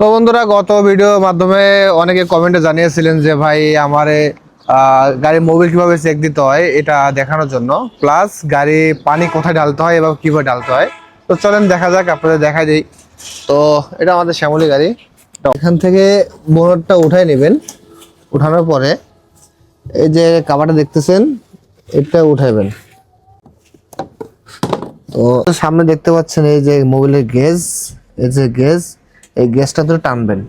তো বন্ধুরা, গত ভিডিওর মাধ্যমে অনেকে কমেন্টে জানিয়েছিলেন যে ভাই আমারে গাড়ির মোবিল কিভাবে চেক দিতে হয় এটা দেখানোর জন্য, প্লাস গাড়ি পানি কোথায় ঢালতে হয় এবং কিভাবে ঢালতে হয়। তো চলেন দেখা যাক, আপনাদের দেখাই দিই। তো এটা আমাদের শ্যামলী গাড়ি। তো এখান থেকে বোনেটটা উঠাই নেবেন। উঠানোর পরে এই যে কাভারটা দেখতেছেন, এটা উঠাইবেন। তো সামনে দেখতে পাচ্ছেন এই যে মোবিলের গেজ, এই যে গেজ, এই গেজটা ধরে টানবেন।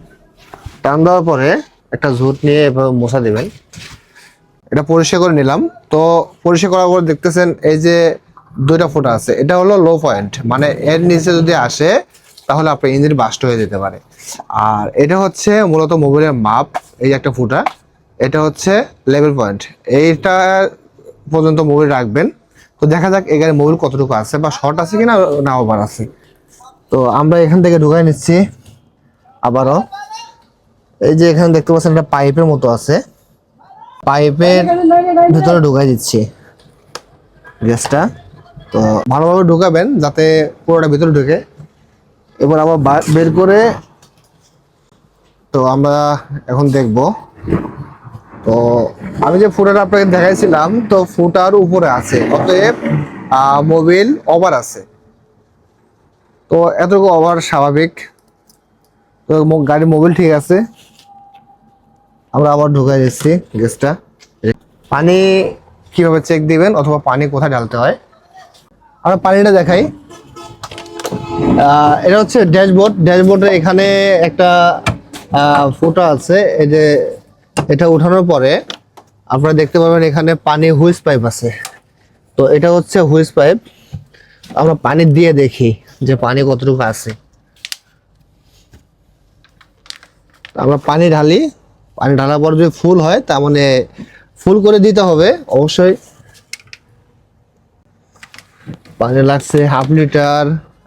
টান দেওয়ার পরে একটা ঝুট নিয়ে এভাবে মোছা দিবেন। এটা পরিষ্কার করে নিলাম। তো পরিষ্কার করার পর দেখতেছেন এই যে দুইটা ফুটা আছে, এটা হলো লো পয়েন্ট, মানে এর নিচে যদি আসে তাহলে আপনার ইঞ্জিন বাস্ট হয়ে যেতে পারে। আর এটা হচ্ছে মূলত মোবিলের মাপ, এই একটা ফুটা, এটা হচ্ছে লেভেল পয়েন্ট। এইটা পর্যন্ত মোবিল রাখবেন। তো দেখা যাক এই গাড়ির মোবিল কতটুকু আছে বা শর্ট আছে কিনা না ওভার আছে। তো আমরা এখান থেকে ঢুকাই নিচ্ছি। আবারও এই যে এখানে দেখতে পাচ্ছেন একটা পাইপের মতো আছে, পাইপের ভিতরে ঢুকাই দিচ্ছি গ্যাসটা। তো ভালোভাবে ঢুকাবেন যাতে পুরোটা ভিতরে ঢুকে। এবার আবার বের করে, তো আমরা এখন দেখব। তো আমি যে ফুটাটা আপনাকে দেখাইছিলাম, তো ফুটার উপরে আছে, অতএব মোবিল ওভার আছে। তো এতটুকু ওভার স্বাভাবিক। তো গাড়ির মোবিল ঠিক আছে। আমরা আবার ঢুকাই দিচ্ছি গ্যাসটা। পানি কিভাবে চেক দিবেন অথবা পানি কোথায় ঢালতে হয় আমরা পানিটা দেখাই। এটা হচ্ছে ড্যাশবোর্ড। ড্যাশবোর্ডে এখানে একটা ফুটা আছে। এই যে এটা উঠানোর পরে আপনারা দেখতে পাবেন এখানে পানি হুইস পাইপ আছে। তো এটা হচ্ছে হুইস পাইপ। আমরা পানি দিয়ে দেখি যে পানি কতটুকু আছে। আমরা পানি ঢালি, পানি ঢালার পর যদি ফুল হয় তার মানে ফুল করে দিতে হবে অবশ্যই। পানি লাগছে হাফ লিটার।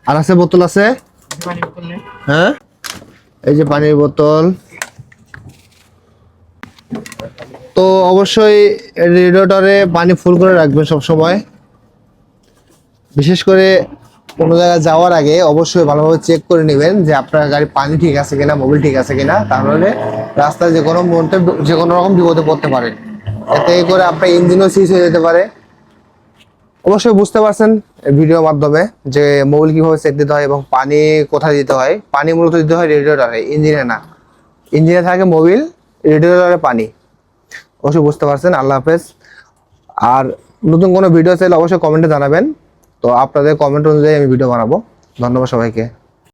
আর আছে বোতল আছে, হ্যাঁ এই যে পানির বোতল। তো অবশ্যই রেডিয়েটরে পানি ফুল করে রাখবেন সব সময়। বিশেষ করে কোনো জায়গায় যাওয়ার আগে অবশ্যই ভালোভাবে চেক করে নেবেন যে আপনার গাড়ির পানি ঠিক আছে কিনা, মোবিল ঠিক আছে কিনা। তাহলে রাস্তায় যে কোনো মুহূর্তে যে কোনো রকম বিপদে পড়তে পারেন। এতে করে আপনার ইঞ্জিনও সিজ হয়ে যেতে পারে। অবশ্যই বুঝতে পারছেন ভিডিওর মাধ্যমে যে মোবিল কিভাবে চেক দিতে হয় এবং পানি কোথায় দিতে হয়। পানি মূলত দিতে হয় রেডিয়েটরে, ইঞ্জিনে না। ইঞ্জিনে থাকে মোবিল, রেডিয়েটরে পানি। অবশ্যই বুঝতে পারছেন। আল্লাহ হাফেজ। আর নতুন কোনো ভিডিও চাইলে অবশ্যই কমেন্টে জানাবেন। তো আপনাদের কমেন্ট অনুযায়ী আমি ভিডিও বানাবো। ধন্যবাদ সবাইকে।